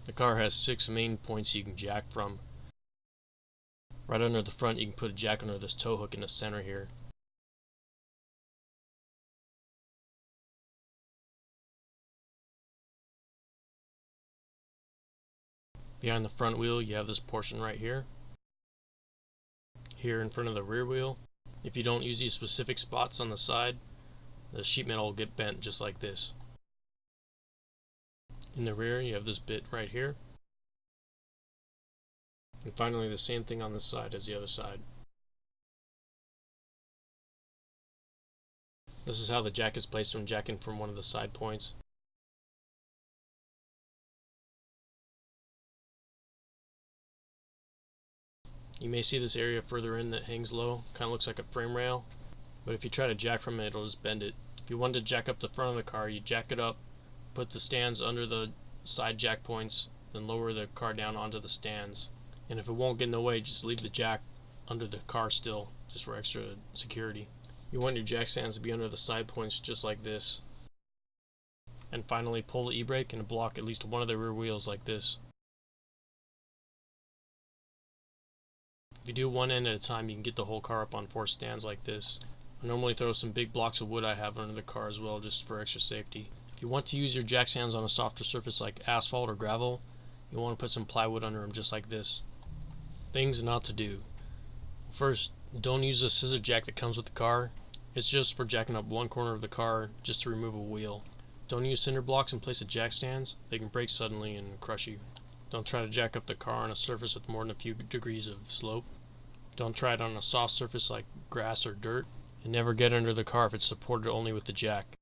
The car has 6 main points you can jack from. Right under the front you can put a jack under this tow hook in the center here. Behind the front wheel you have this portion right here. Here in front of the rear wheel, if you don't use these specific spots on the side, the sheet metal will get bent just like this. In the rear you have this bit right here. And finally the same thing on this side as the other side. This is how the jack is placed when jacking from one of the side points. You may see this area further in that hangs low, kind of looks like a frame rail, but if you try to jack from it, it'll just bend it. If you wanted to jack up the front of the car, you jack it up, put the stands under the side jack points, then lower the car down onto the stands. And if it won't get in the way, just leave the jack under the car still, just for extra security. You want your jack stands to be under the side points just like this. And finally, pull the e-brake and block at least one of the rear wheels like this. If you do one end at a time, you can get the whole car up on 4 stands like this. I normally throw some big blocks of wood I have under the car as well, just for extra safety. If you want to use your jack stands on a softer surface like asphalt or gravel, you want to put some plywood under them just like this. Things not to do. First, don't use a scissor jack that comes with the car. It's just for jacking up one corner of the car just to remove a wheel. Don't use cinder blocks in place of jack stands. They can break suddenly and crush you. Don't try to jack up the car on a surface with more than a few degrees of slope. Don't try it on a soft surface like grass or dirt. And never get under the car if it's supported only with the jack.